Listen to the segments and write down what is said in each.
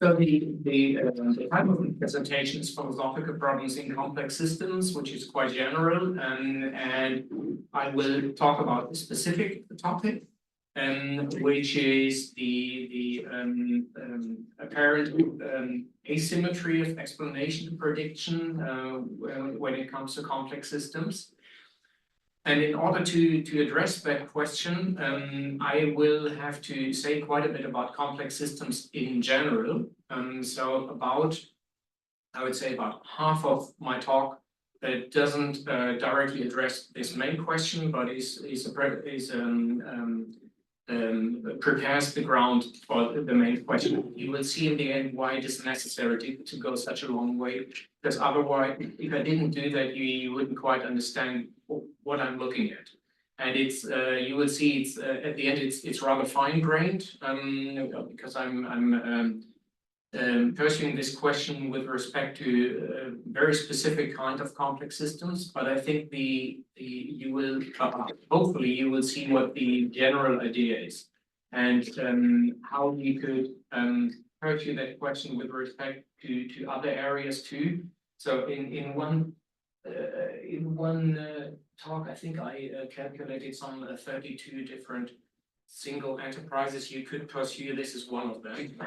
So the type of presentation is philosophical problems in complex systems, which is quite general, and I will talk about a specific topic, which is the apparent asymmetry of explanation and prediction when it comes to complex systems. And in order to address that question, I will have to say quite a bit about complex systems in general. So I would say about half of my talk doesn't directly address this main question, but prepares the ground for the main question. You will see in the end why it is necessary to go such a long way, because otherwise, if I didn't do that, you wouldn't quite understand what I'm looking at. And it's you will see it's at the end it's rather fine-grained because I'm pursuing this question with respect to a very specific kind of complex systems. But I think you will hopefully you will see what the general idea is and how you could pursue that question with respect to other areas too. So in one talk, I think I calculated some 32 different single enterprises you could pursue. This is one of them.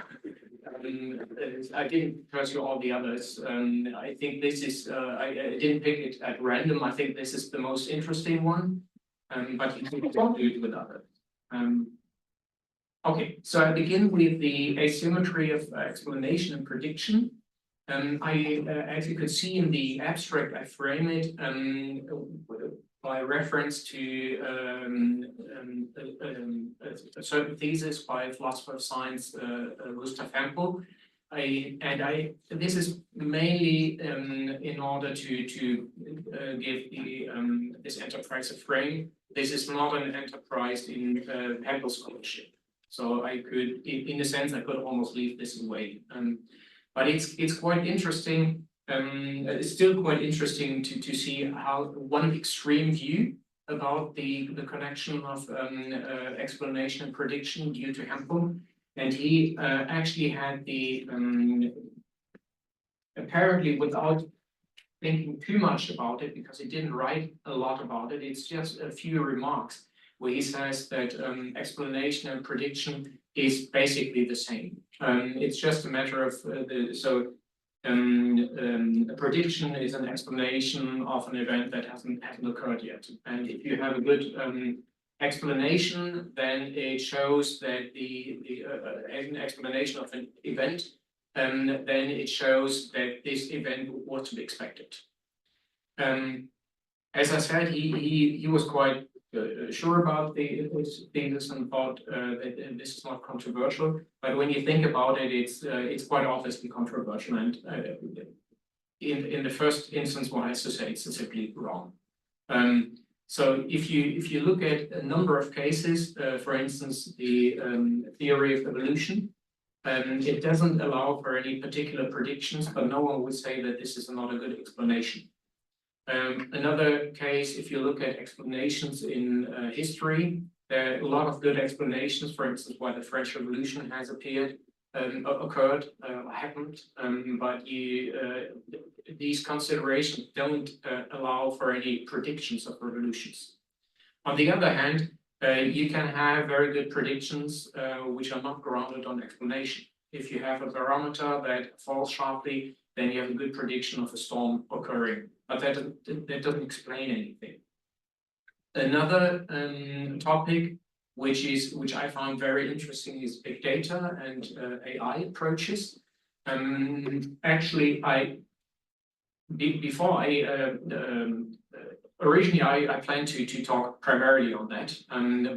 I didn't pursue all the others. I think this is, I didn't pick it at random. I think this is the most interesting one, but you can do it with others. Okay, so I begin with the asymmetry of explanation and prediction. As you could see in the abstract, I frame it by reference to a certain thesis by a philosopher of science, Gustav Hempel. This is mainly in order to give this enterprise a frame. This is not an enterprise in Hempel scholarship. So I could, in a sense, I could almost leave this away. But it's quite interesting. It's still quite interesting to see how one extreme view about the connection of explanation and prediction due to Hempel, and he actually had the apparently without thinking too much about it, because he didn't write a lot about it. It's just a few remarks where he says that explanation and prediction is basically the same. It's just a matter of a prediction is an explanation of an event that hasn't occurred yet. And if you have a good explanation, then it shows that an explanation of an event, then it shows that this event was to be expected. As I said, he was quite sure about this thesis and thought that this is not controversial. But when you think about it, it's quite obviously controversial. And in the first instance, one has to say it's simply wrong. So if you look at a number of cases, for instance, the theory of evolution, it doesn't allow for any particular predictions, but no one would say that this is not a good explanation. Another case, if you look at explanations in history, there are a lot of good explanations, for instance, why the French Revolution has occurred, happened, but these considerations don't allow for any predictions of revolutions. On the other hand, you can have very good predictions which are not grounded on explanation. If you have a barometer that falls sharply, then you have a good prediction of a storm occurring, but that doesn't explain anything. Another topic which I found very interesting is big data and AI approaches. Actually, originally I planned to talk primarily on that,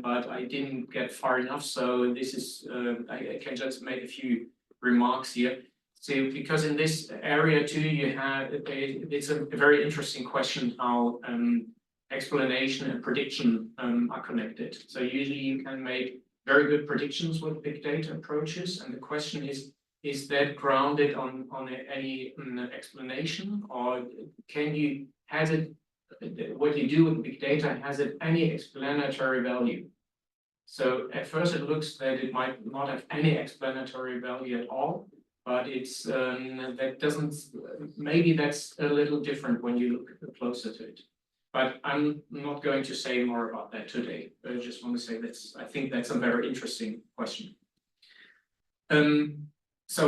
but I didn't get far enough. So this is I can just make a few remarks here. So because in this area too, it's a very interesting question how explanation and prediction are connected. So usually you can make very good predictions with big data approaches, and the question is that grounded on any explanation, or what you do with big data, has it any explanatory value? So at first it looks that it might not have any explanatory value at all, but it's that doesn't, maybe that's a little different when you look closer to it. But I'm not going to say more about that today. I just want to say I think that's a very interesting question. So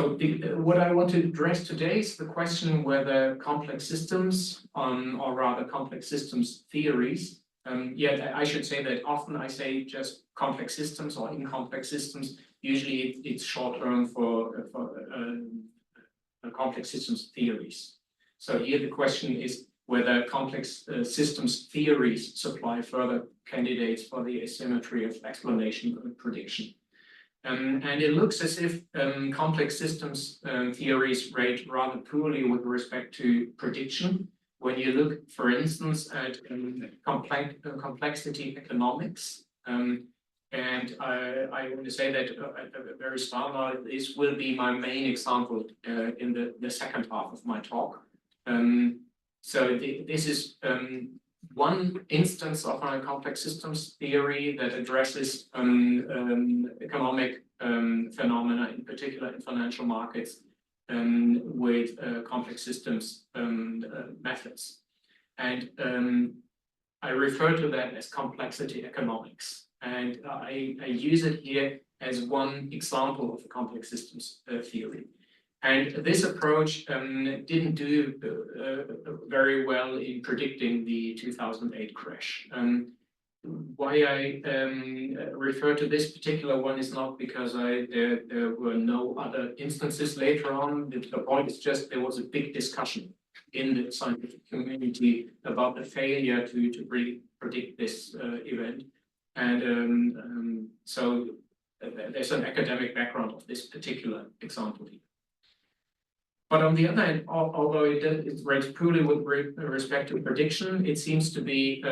what I want to address today is the question whether complex systems, or rather complex systems theories, yet I should say that often I say just complex systems or incomplex systems. Usually it's short term for complex systems theories. So here the question is whether complex systems theories supply further candidates for the asymmetry of explanation and prediction. And it looks as if complex systems theories rate rather poorly with respect to prediction. When you look, for instance, at complexity economics, and I want to say that at the very start now, this will be my main example in the second half of my talk. So this is one instance of a complex systems theory that addresses economic phenomena, in particular in financial markets, with complex systems methods. And I refer to that as complexity economics. And I use it here as one example of a complex systems theory. And this approach didn't do very well in predicting the 2008 crash. Why I refer to this particular one is not because there were no other instances later on. The point is just there was a big discussion in the scientific community about the failure to predict this event. And so there's an academic background of this particular example here. But on the other hand, although it rates poorly with respect to prediction, it seems to be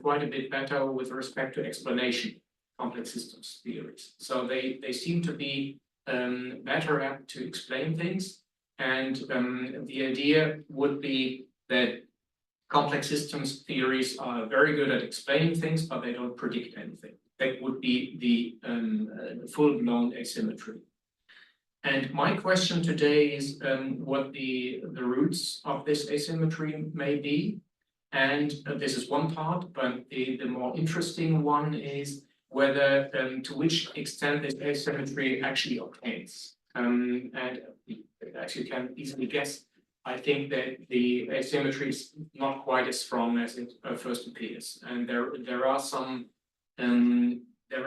quite a bit better with respect to explanation, complex systems theories. So they seem to be better apt to explain things. And the idea would be that complex systems theories are very good at explaining things, but they don't predict anything. That would be the full-blown asymmetry. And my question today is what the roots of this asymmetry may be. And this is one part, but the more interesting one is whether to which extent this asymmetry actually obtains. And as you can easily guess, I think that the asymmetry is not quite as strong as it first appears. And there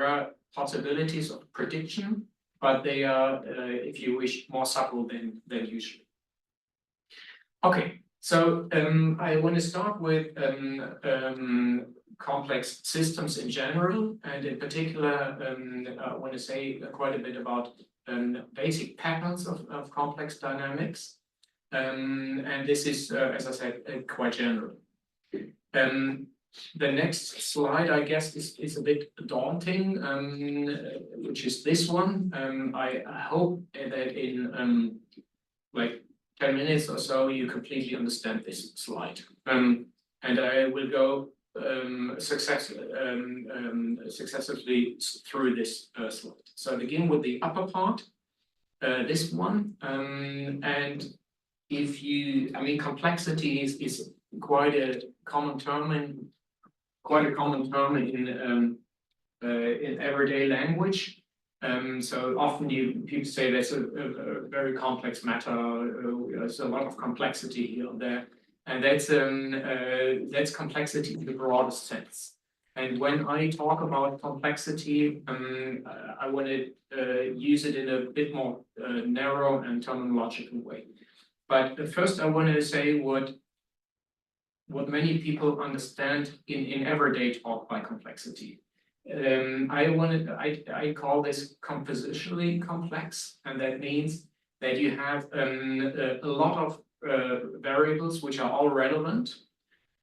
are possibilities of prediction, but they are, if you wish, more subtle than usually. Okay, so I want to start with complex systems in general, and in particular, I want to say quite a bit about basic patterns of complex dynamics. And this is, as I said, quite general. The next slide, I guess, is a bit daunting, which is this one. I hope that in like 10 minutes or so, you completely understand this slide. And I will go successively through this slide. So I begin with the upper part, this one. And if you, I mean, complexity is quite a common term in everyday language. So often people say there's a very complex matter. There's a lot of complexity here and there, and that's complexity in the broadest sense. And when I talk about complexity, I want to use it in a bit more narrow and terminological way. But first, I want to say what many people understand in everyday talk by complexity. I call this compositionally complex, and that means that you have a lot of variables which are all relevant,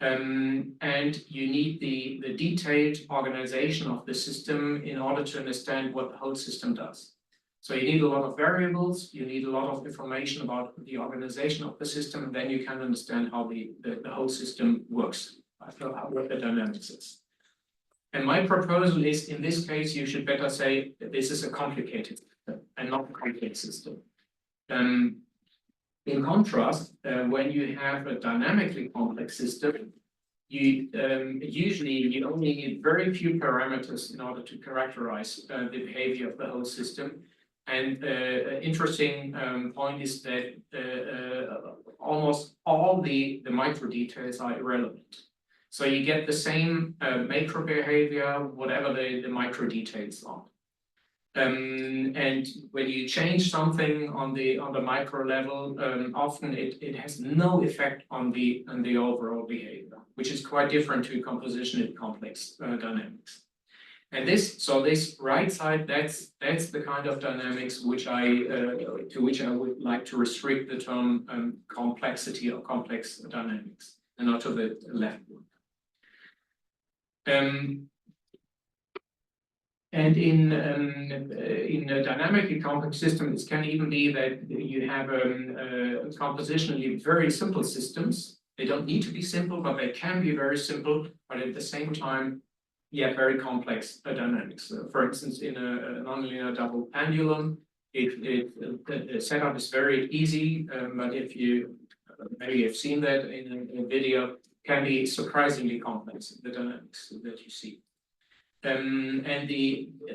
and you need the detailed organization of the system in order to understand what the whole system does. So you need a lot of variables, you need a lot of information about the organization of the system, and then you can understand how the whole system works, what the dynamics is. And my proposal is, in this case, you should better say that this is a complicated system and not a complex system. In contrast, when you have a dynamically complex system, you usually only need very few parameters in order to characterize the behavior of the whole system. And an interesting point is that almost all the micro details are irrelevant. So you get the same macro behavior, whatever the micro details are. And when you change something on the micro level, often it has no effect on the overall behavior, which is quite different to composition in complex dynamics. And this right side, that's the kind of dynamics to which I would like to restrict the term complexity or complex dynamics, and not to the left one. And in a dynamically complex system, it can even be that you have compositionally very simple systems. They don't need to be simple, but they can be very simple. But at the same time, you have very complex dynamics. For instance, in a nonlinear double pendulum, the setup is very easy. But if you maybe have seen that in a video, can be surprisingly complex, the dynamics that you see. And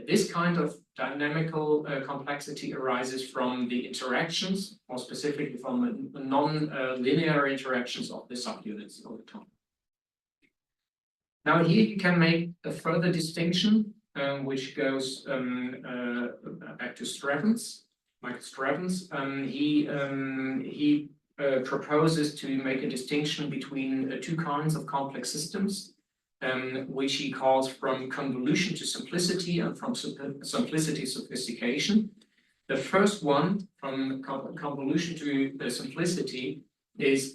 this kind of dynamical complexity arises from the interactions, more specifically from the non-linear interactions of the subunits over time. Now here you can make a further distinction, which goes back to Strevens, Michael Strevens. He proposes to make a distinction between two kinds of complex systems, which he calls from convolution to simplicity and from simplicity to sophistication. The first one, from convolution to simplicity, is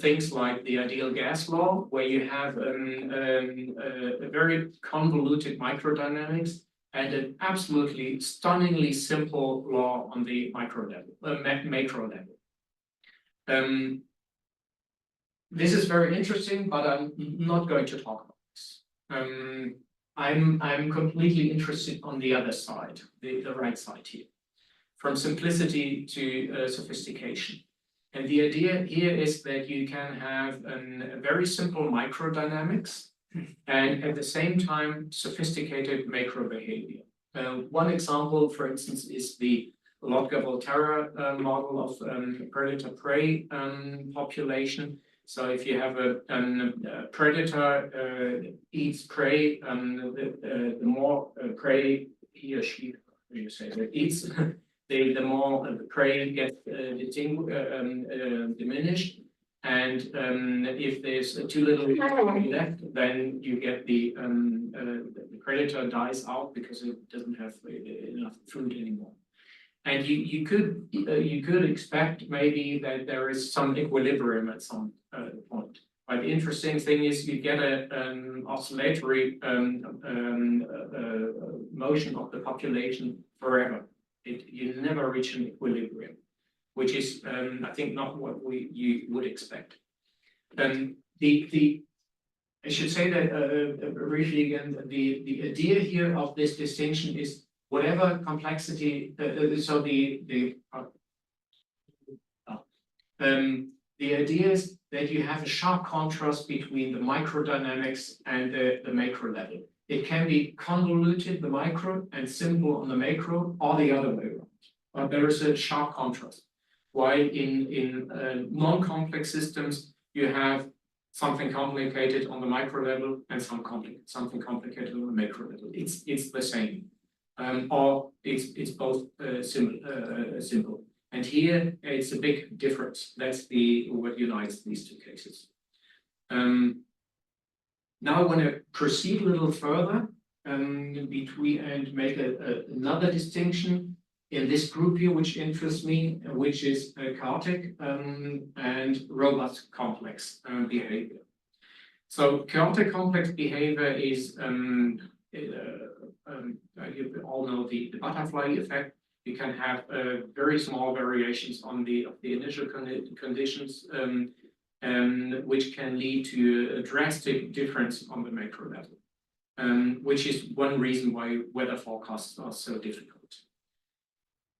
things like the ideal gas law, where you have a very convoluted microdynamics and an absolutely stunningly simple law on the macro level. This is very interesting, but I'm not going to talk about this. I'm completely interested on the other side, the right side here, from simplicity to sophistication. And the idea here is that you can have a very simple microdynamics and at the same time sophisticated macro behavior. One example, for instance, is the Lotka-Volterra model of predator-prey population. So if you have a predator eats prey, the more prey he or she, you say, that eats, the more the prey gets diminished. And if there's too little left, then you get the predator dies out because it doesn't have enough food anymore. And you could expect maybe that there is some equilibrium at some point. But the interesting thing is you get an oscillatory motion of the population forever. You never reach an equilibrium, which is, I think, not what you would expect. I should say that briefly again, the idea here of this distinction is whatever complexity, so the idea is that you have a sharp contrast between the microdynamics and the macro level. It can be convoluted, the micro, and simple on the macro, or the other way around. But there is a sharp contrast. While in non-complex systems, you have something complicated on the micro level and something complicated on the macro level. It's the same. Or it's both simple. And here it's a big difference. That's what unites these two cases. Now I want to proceed a little further between and make another distinction in this group here, which interests me, which is chaotic and robust complex behavior. So chaotic complex behavior is you all know the butterfly effect. You can have very small variations on the initial conditions, which can lead to a drastic difference on the macro level, which is one reason why weather forecasts are so difficult.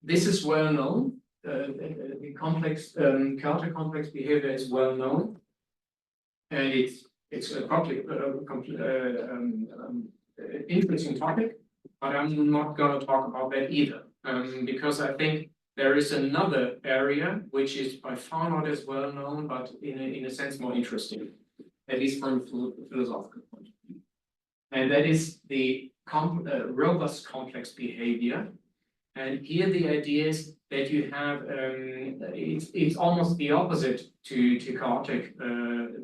This is well known. the complex chaotic complex behavior is well known, and it's a interesting topic, but I'm not going to talk about that either, because I think there is another area which is by far not as well known, but in a sense more interesting, at least from a philosophical point of view. And that is the robust complex behavior. And here the idea is that you have, it's almost the opposite to chaotic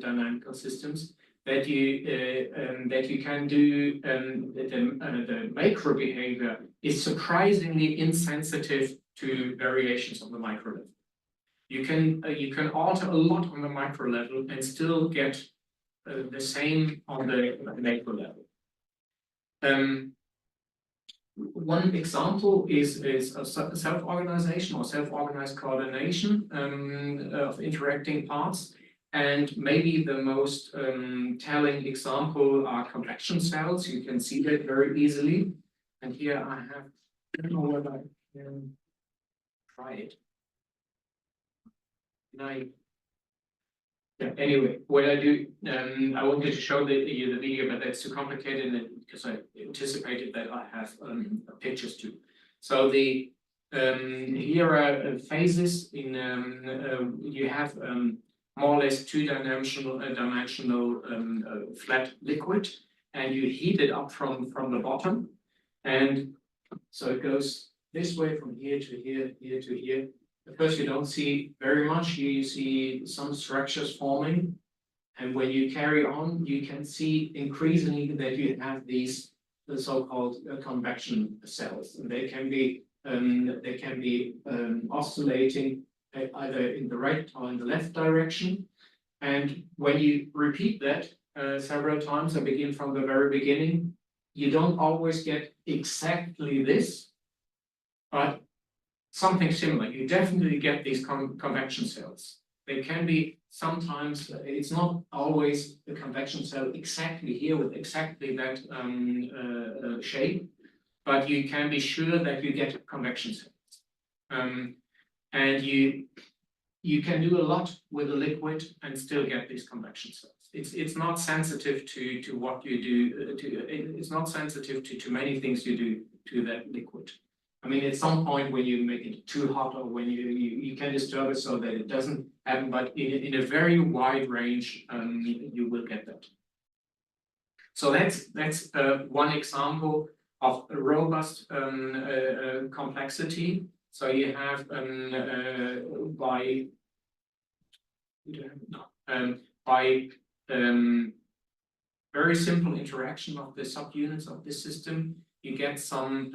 dynamical systems, that you can do, the macro behavior is surprisingly insensitive to variations on the micro level. You can alter a lot on the micro level and still get the same on the macro level. One example is a self-organization or self-organized coordination of interacting parts. And maybe the most telling example are convection cells. You can see that very easily. And here I have, I don't know whether I can try it. Anyway, what I do, I wanted to show you the video, but that's too complicated because I anticipated that I have pictures too. So the here are phases in you have more or less two-dimensional flat liquid, and you heat it up from the bottom, and so it goes this way from here to here, here to here. At first, you don't see very much. You see some structures forming, and when you carry on, you can see increasingly that you have these the so-called convection cells, and they can be oscillating either in the right or in the left direction. And when you repeat that several times and begin from the very beginning, you don't always get exactly this, but something similar. You definitely get these convection cells. They can be sometimes, it's not always the convection cell exactly here with exactly that shape, but you can be sure that you get convection cells. And you can do a lot with a liquid and still get these convection cells. It's not sensitive to what you do, it's not sensitive to many things you do to that liquid. I mean, at some point when you make it too hot or when you can disturb it so that it doesn't happen, but in a very wide range, you will get that. So that's one example of a robust complexity. So you have by very simple interaction of the subunits of this system, you get some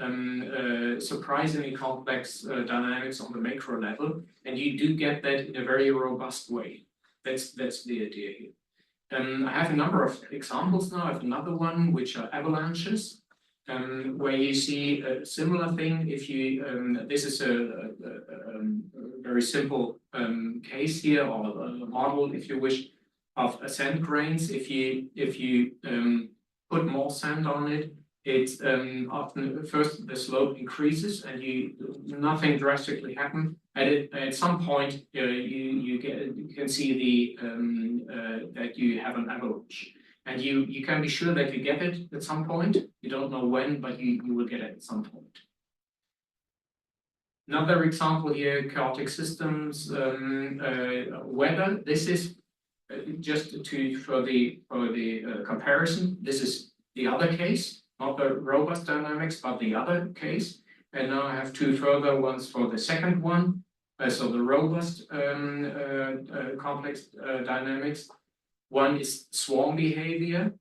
surprisingly complex dynamics on the macro level, and you do get that in a very robust way. That's the idea here. I have a number of examples now. I have another one, which are avalanches, where you see a similar thing. If you, this is a very simple case here, or a model, if you wish, of sand grains. If you put more sand on it, it's often first the slope increases and nothing drastically happens. At some point you can see that you have an avalanche, and you can be sure that you get it at some point. You don't know when, but you will get it at some point. Another example here: chaotic systems, weather. This is just for the comparison. This is the other case. Not the robust dynamics, but the other case. And now I have two further ones for the second one. So the robust complex dynamics. One is swarm behavior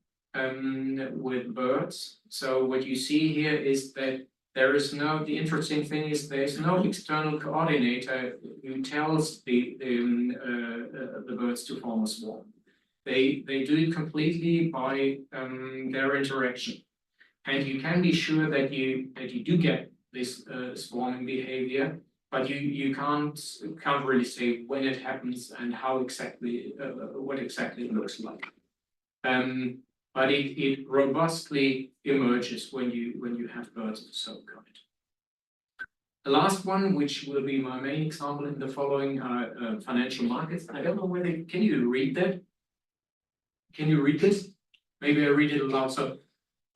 with birds. So what you see here is that there is no, the interesting thing is there is no external coordinator who tells the birds to form a swarm. They do it completely by their interaction. And you can be sure that you do get this swarming behavior, but you can't really say when it happens and how exactly what exactly it looks like. But it robustly emerges when you have birds of some The last one, which will be my main example in the following, financial markets. I don't know whether, can you read that? Can you read this? Maybe I read it aloud. So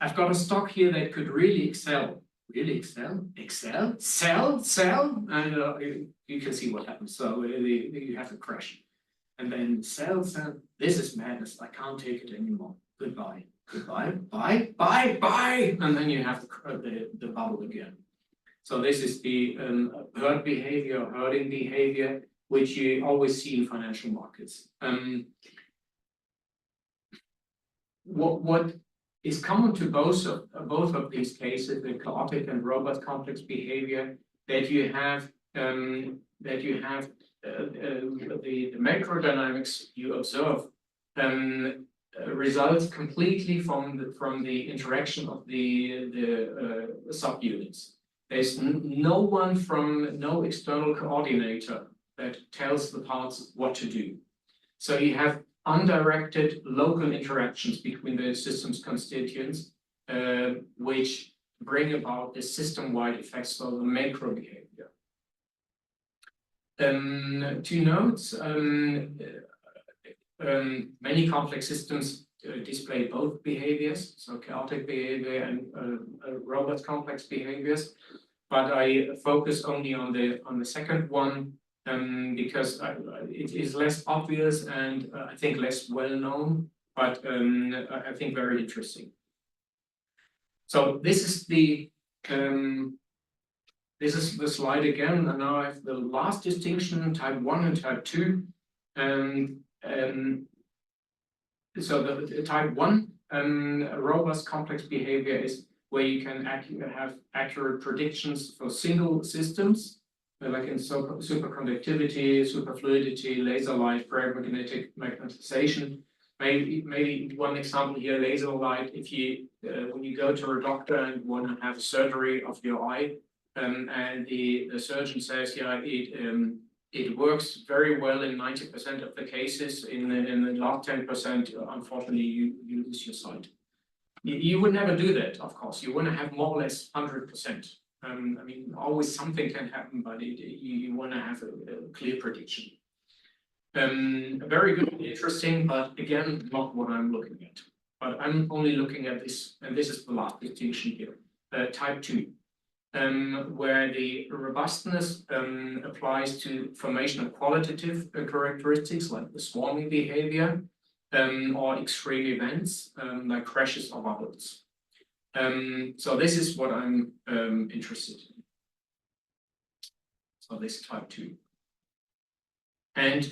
I've got a stock here that could really excel. Really excel? Excel? Sell? And you can see what happens. So you have a crash. And then sell. This is madness. I can't take it anymore. Goodbye. Buy. And then you have the bubble again. So this is the herd behavior, herding behavior, which you always see in financial markets. What is common to both of these cases, the chaotic and robust complex behavior, that you have the macrodynamics you observe results completely from the interaction of the subunits. There's no external coordinator that tells the parts what to do. So you have undirected local interactions between the system's constituents, which bring about the system-wide effects of the macro behavior. 2 notes. Many complex systems display both behaviors, so chaotic behavior and robust complex behaviors. But I focus only on the second one because it is less obvious and I think less well known, but I think very interesting. So this is the slide again, and now I have the last distinction, type 1 and type 2. So the type 1 robust complex behavior is where you can have accurate predictions for single systems, like in superconductivity, superfluidity, laser light, ferromagnetic magnetization. Maybe one example here, laser light. If you when you go to a doctor and want to have surgery of your eye, and the surgeon says, yeah, it works very well in 90% of the cases. In the last 10%, unfortunately, you lose your sight. You would never do that, of course. You want to have more or less 100%. I mean, always something can happen, but you want to have a clear prediction. Very good, interesting, but again, not what I'm looking at. But I'm only looking at this, and this is the last distinction here. Type 2, where the robustness applies to formation of qualitative characteristics like the swarming behavior, or extreme events like crashes or bubbles. So this is what I'm interested in. So this type 2. And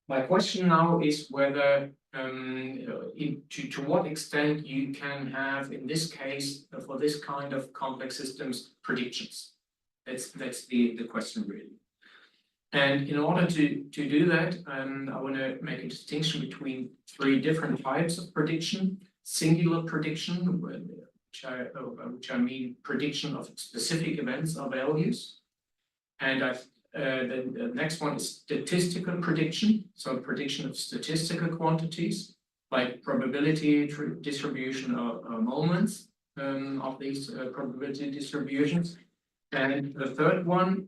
my question now is whether to what extent you can have, in this case, for this kind of complex systems, predictions. That's the question really. And in order to do that, I want to make a distinction between 3 different types of prediction. Singular prediction, which I mean prediction of specific events or values. And the next one is statistical prediction, so prediction of statistical quantities, like probability distribution or moments of these probability distributions. And the third one,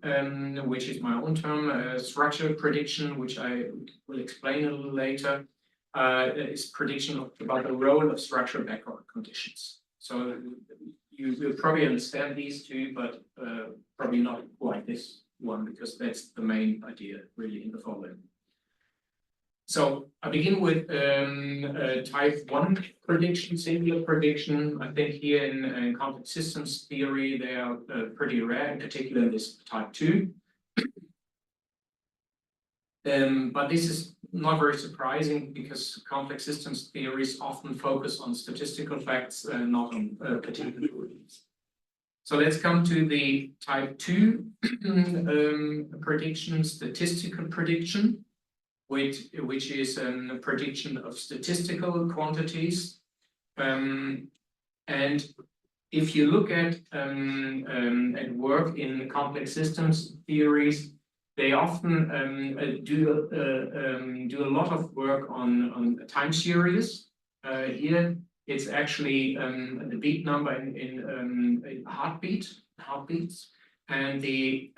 which is my own term, structural prediction, which I will explain a little later, is prediction about the role of structural background conditions. So you will probably understand these 2, but probably not quite this one, because that's the main idea really in the following. So I begin with type 1 prediction, singular prediction. I think here in complex systems theory, they are pretty rare, in particular in this type 2. But this is not very surprising because complex systems theories often focus on statistical facts and not on particular rules. So let's come to the type 2 prediction, statistical prediction, which is a prediction of statistical quantities. And if you look at work in complex systems theories, they often do a lot of work on time series. Here, it's actually the beat number in heartbeat, heartbeats. And the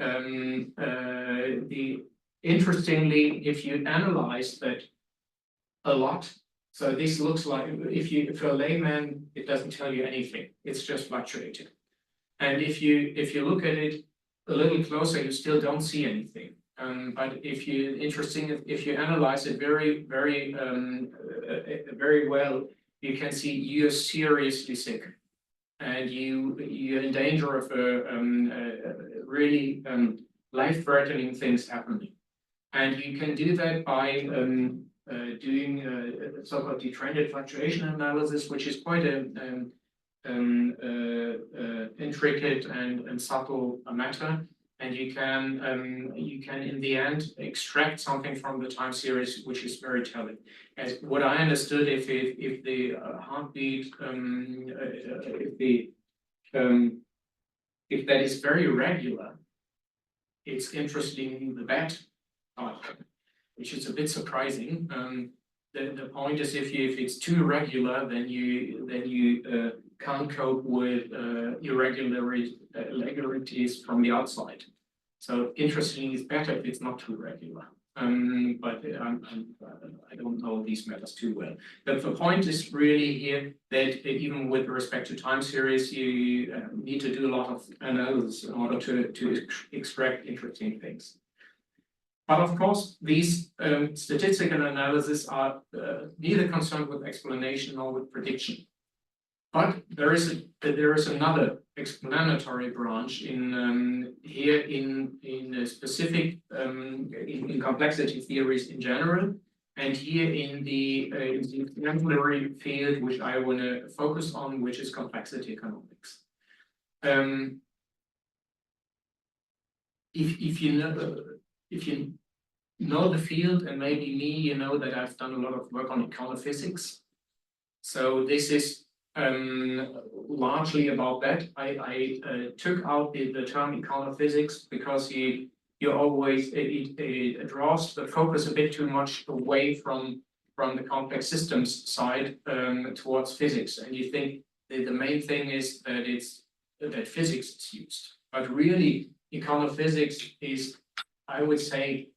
interestingly, if you analyze that a lot, so this looks like if you're a layman, it doesn't tell you anything. It's just fluctuating. And if you look at it a little closer, you still don't see anything. But if you analyze it very well, you can see you're seriously sick, and you're in danger of really life-threatening things happening. And you can do that by doing so-called detrended fluctuation analysis, which is quite an intricate and subtle matter. And you can in the end extract something from the time series, which is very telling. As what I understood, if the heartbeat, if that is very regular, it's interesting the bad part, which is a bit surprising. The point is, if it's too regular, then you can't cope with irregularities from the outside. So interesting is better if it's not too regular. But I don't know these matters too well. But the point is really here that even with respect to time series, you need to do a lot of analysis in order to extract interesting things. But of course, these statistical analyses are neither concerned with explanation nor with prediction. But there is another explanatory branch in here in a specific in complexity theories in general, and here in the exemplary field which I want to focus on, which is complexity economics. If you know the field, and maybe me, you know that I've done a lot of work on econophysics. So this is largely about that. I took out the term econophysics because you always it draws the focus a bit too much away from the complex systems side towards physics, and you think the main thing is that physics is used, but really econophysics is, I would say,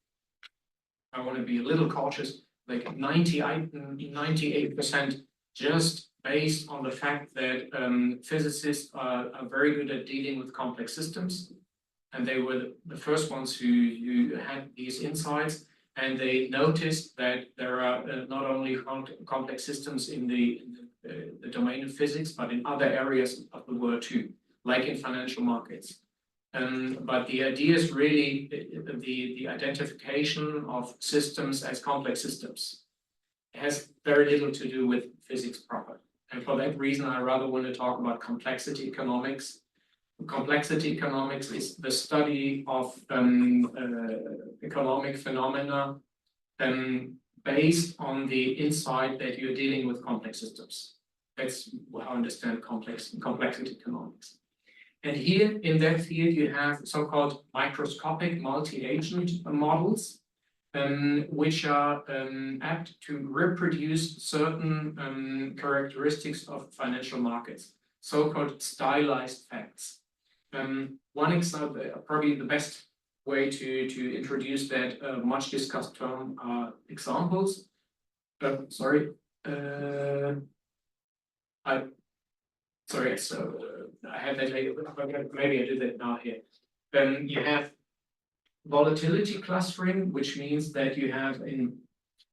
I want to be a little cautious, like 98% just based on the fact that physicists are very good at dealing with complex systems. And they were the first ones who had these insights. And they noticed that there are not only complex systems in the domain of physics, but in other areas of the world too, like in financial markets. But the idea is really the identification of systems as complex systems. It has very little to do with physics proper. And for that reason, I rather want to talk about complexity economics. Complexity economics is the study of economic phenomena based on the insight that you're dealing with complex systems. That's how I understand complexity economics. And here in that field, you have so-called microscopic multi-agent models, which are apt to reproduce certain characteristics of financial markets, so-called stylized facts. One example, probably the best way to introduce that much discussed term are examples. Sorry, so I have that later, maybe I do that now here. Then you have volatility clustering, which means that you have in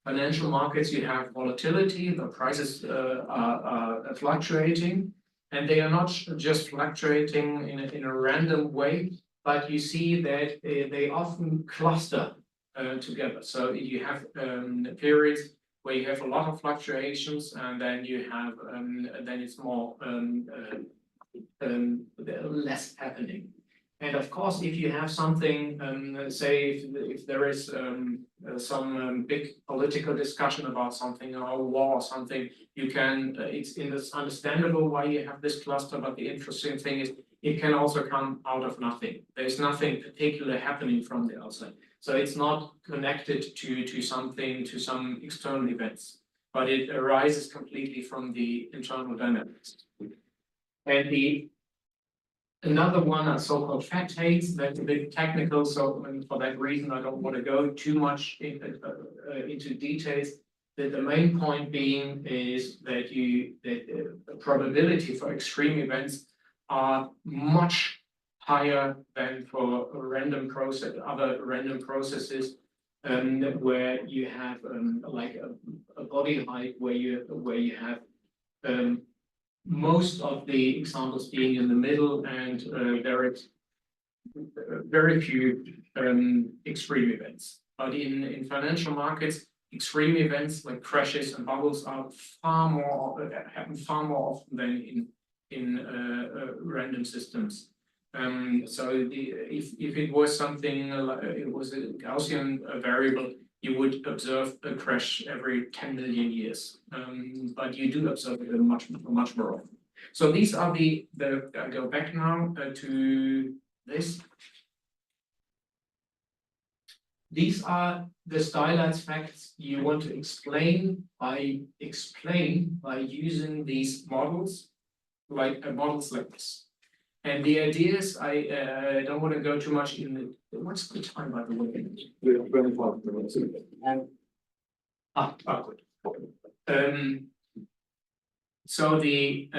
financial markets, you have volatility, the prices are fluctuating, and they are not just fluctuating in a random way, but you see that they often cluster together. So you have periods where you have a lot of fluctuations, and then you have then it's more less happening. And of course, if you have something, say if there is some big political discussion about something or a war or something, you can it's understandable why you have this cluster. But the interesting thing is it can also come out of nothing. There's nothing particular happening from the outside. So it's not connected to something, to some external events, but it arises completely from the internal dynamics. And Another one are so-called fat hates. That's a bit technical, so for that reason, I don't want to go too much into details. The main point being is that the probability for extreme events are much higher than for other random processes, where you have like a body height where you have most of the examples being in the middle, and there is very few extreme events. But in financial markets, extreme events like crashes and bubbles are happen far more often than in random systems. So if it was something like it was a Gaussian variable, you would observe a crash every 10 million years, but you do observe it much more often. So these are I go back now to this. These are the stylized facts you want to explain by using these models, like models like this. And the idea is, I don't want to go too much in the. What's the time, by the way? We have 25 minutes. Good. So the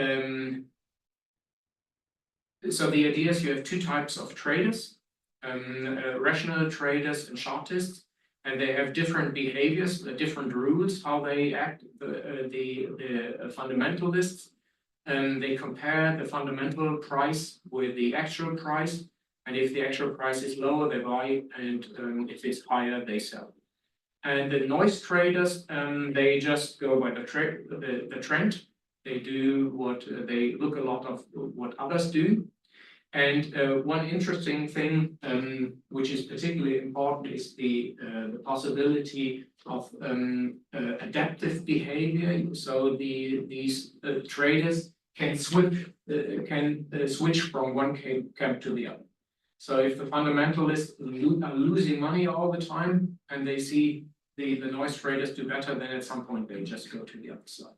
idea is you have two types of traders, rational traders and chartists, and they have different behaviors, different rules how they act. The fundamentalists. They compare the fundamental price with the actual price, and if the actual price is lower, they buy, and if it's higher, they sell. And the noise traders, they just go by the trend. They do they look a lot of what others do. And one interesting thing, which is particularly important, is the possibility of adaptive behavior. So these traders can switch from one camp to the other. So if the fundamentalists are losing money all the time and they see the noise traders do better, then at some point they just go to the other side.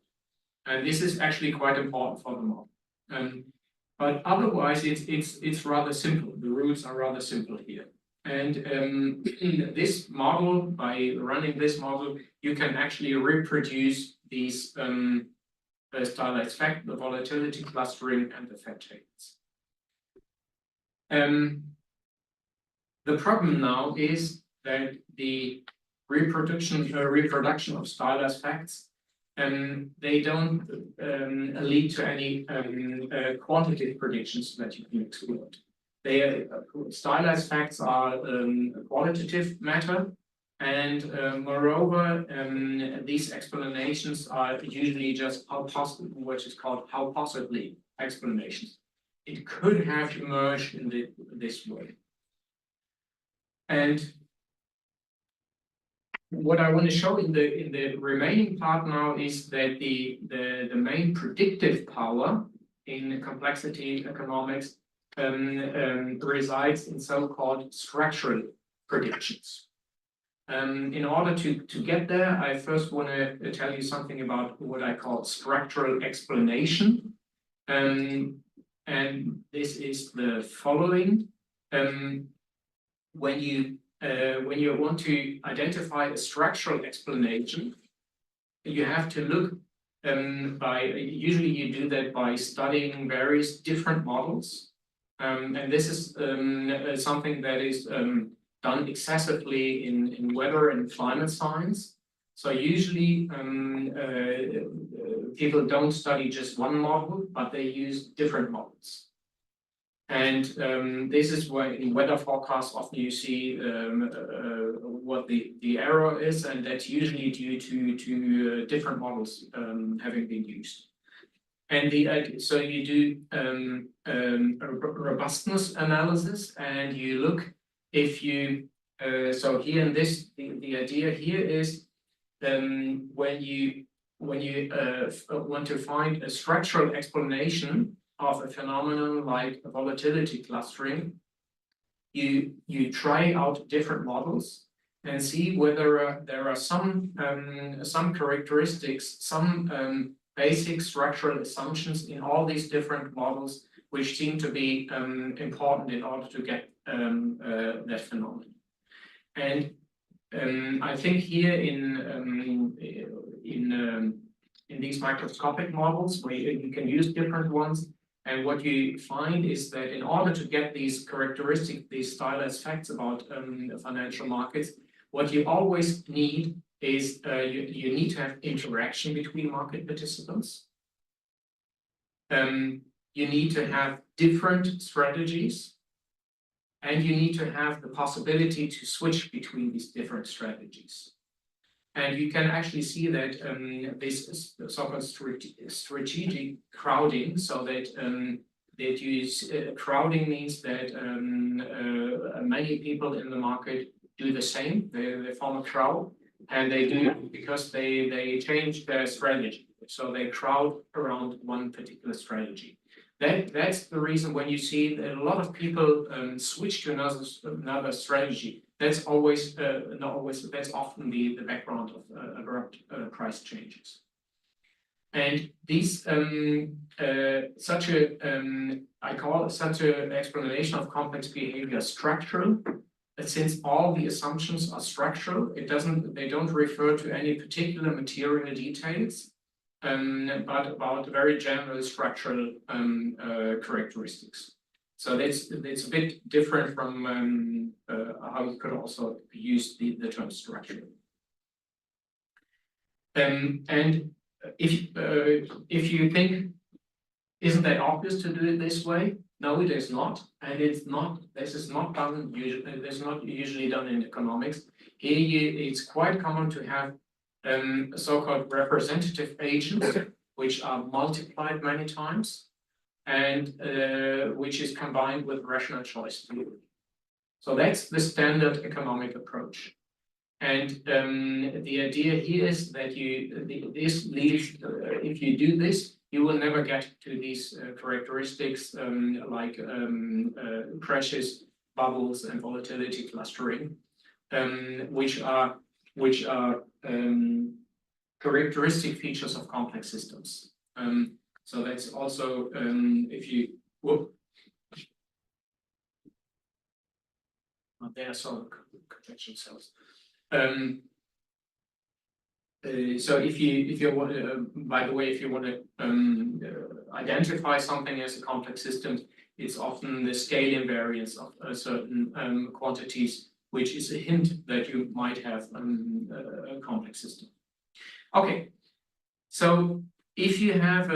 And this is actually quite important for the model. But otherwise, it's rather simple. The rules are rather simple here. And in this model, by running this model, you can actually reproduce these stylized fact, the volatility clustering, and the fat tables. The problem now is that the reproduction of stylized facts, they don't lead to any quantitative predictions that you can exploit. Stylized facts are a qualitative matter, and moreover, these explanations are usually just what is called how possibly explanations. It could have emerged in this way. And what I want to show in the remaining part now is that the main predictive power in complexity economics resides in so-called structural predictions. In order to get there, I first want to tell you something about what I call structural explanation. And this is the following. When you want to identify a structural explanation, you have to look usually you do that by studying various different models. And this is something that is done excessively in weather and climate science. So usually people don't study just one model, but they use different models. And this is why in weather forecasts often you see what the error is, and that's usually due to different models having been used. And so you do a robustness analysis, and you look if you so here in this the idea here is when you want to find a structural explanation of a phenomenon like volatility clustering, you try out different models and see whether there are some characteristics, some basic structural assumptions in all these different models which seem to be important in order to get that phenomenon. And I think here in these microscopic models, where you can use different ones, and what you find is that in order to get these characteristics, these stylized facts about financial markets, what you always need is you need to have interaction between market participants. You need to have different strategies, and you need to have the possibility to switch between these different strategies. And you can actually see that this is so-called strategic crowding, so that crowding means that many people in the market do the same. They form a crowd, and they do it because they change their strategy. So they crowd around one particular strategy. That's the reason when you see that a lot of people switch to another strategy. That's always not always. That's often the background of abrupt price changes. And these I call such an explanation of complex behavior structural. Since all the assumptions are structural, they don't refer to any particular material details, but about very general structural characteristics. So it's a bit different from how you could also use the term structure. And if you think, isn't that obvious to do it this way? No, it is not, and it's not. This is not done usually. This is not usually done in economics. Here, it's quite common to have so-called representative agents, which are multiplied many times, and which is combined with rational choice theory. So that's the standard economic approach. And the idea here is that this leads, if you do this, you will never get to these characteristics like crashes, bubbles, and volatility clustering, which are characteristic features of complex systems. So that's also if you there are some convection cells. So if you want to, by the way, if you want to identify something as a complex system, it's often the scale invariance of certain quantities, which is a hint that you might have a complex system. Okay, so if you have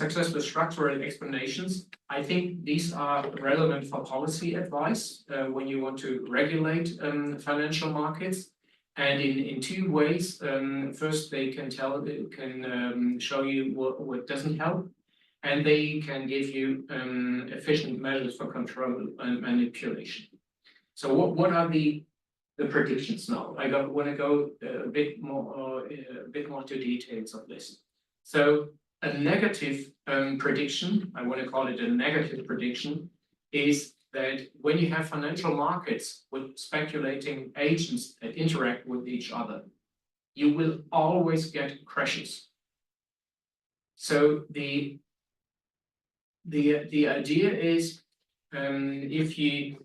successful structural explanations, I think these are relevant for policy advice when you want to regulate financial markets. And in two ways. First, they can show you what doesn't help, and they can give you efficient measures for control and manipulation. So what are the predictions now? I want to go a bit more to details of this. So a negative prediction, I want to call it a negative prediction, is that when you have financial markets with speculating agents that interact with each other, you will always get crashes. So the idea is if you're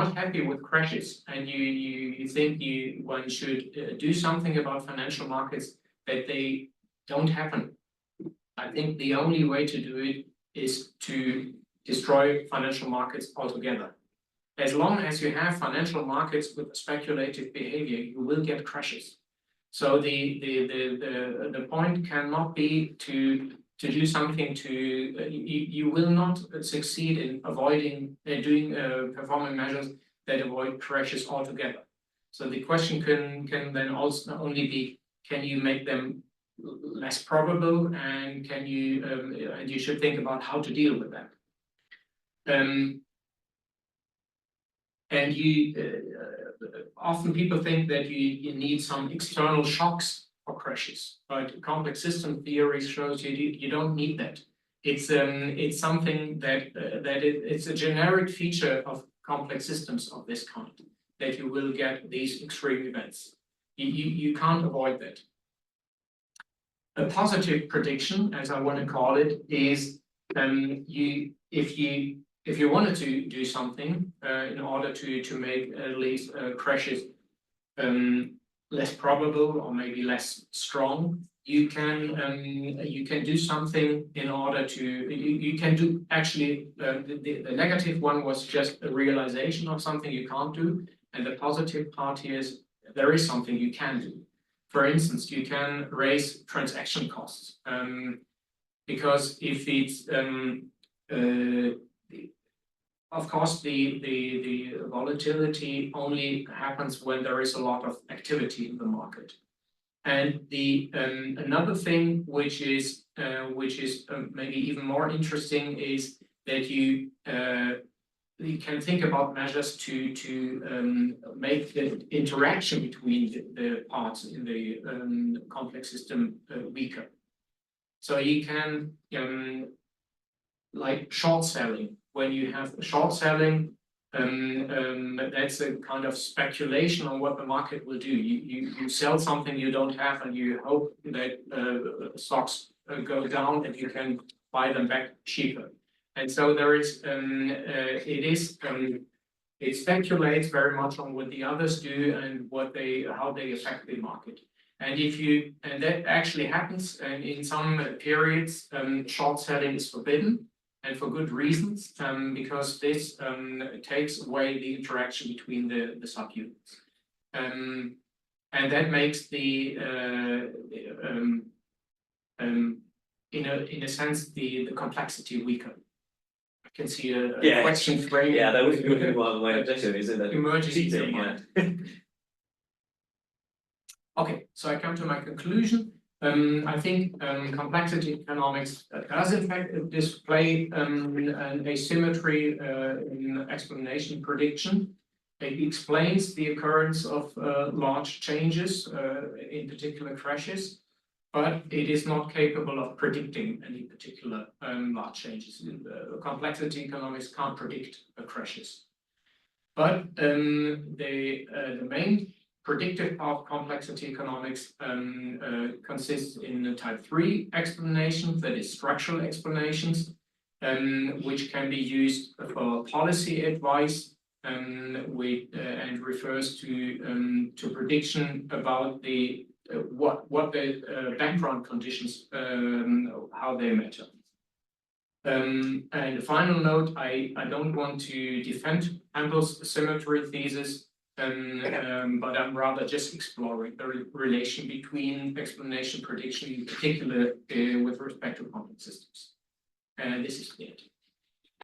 not happy with crashes and you think one should do something about financial markets, that they don't happen, I think the only way to do it is to destroy financial markets altogether. As long as you have financial markets with speculative behavior, you will get crashes. So the point cannot be to do something you will not succeed in avoiding performing measures that avoid crashes altogether. So the question can then also not only be, can you make them less probable, and can you and you should think about how to deal with that. And often people think that you need some external shocks for crashes, but complex system theory shows you don't need that. It's something that it's a generic feature of complex systems of this kind, that you will get these extreme events. You can't avoid that. A positive prediction, as I want to call it, is if you wanted to do something in order to make at least crashes less probable or maybe less strong, you can do something in order to you can do actually the negative one was just a realization of something you can't do, and the positive part here is there is something you can do. For instance, you can raise transaction costs because if it's of course the volatility only happens when there is a lot of activity in the market. And the another thing which is maybe even more interesting is that you can think about measures to make the interaction between the parts in the complex system weaker. So you can like short selling. When you have short selling, that's a kind of speculation on what the market will do. You sell something you don't have, and you hope that stocks go down and you can buy them back cheaper. And so there is, it speculates very much on what the others do and how they affect the market. And that actually happens, and in some periods, short selling is forbidden. And for good reasons, because this takes away the interaction between the subunits, and that makes in a sense the complexity weaker. I can see a question frame. Yeah, that was going to be one of my objectives. Is it that emerges in your mind? Okay, so I come to my conclusion. I think complexity economics does in fact display an asymmetry in explanation prediction. It explains the occurrence of large changes, in particular crashes, but it is not capable of predicting any particular large changes. Complexity economics can't predict crashes. But the main predictive part of complexity economics consists in type 3 explanations, that is structural explanations, which can be used for policy advice and refers to prediction about what the background conditions, how they matter. And a final note, I don't want to defend Hempel's symmetry thesis, but I'm rather just exploring the relation between explanation prediction, in particular with respect to complex systems. And this is it.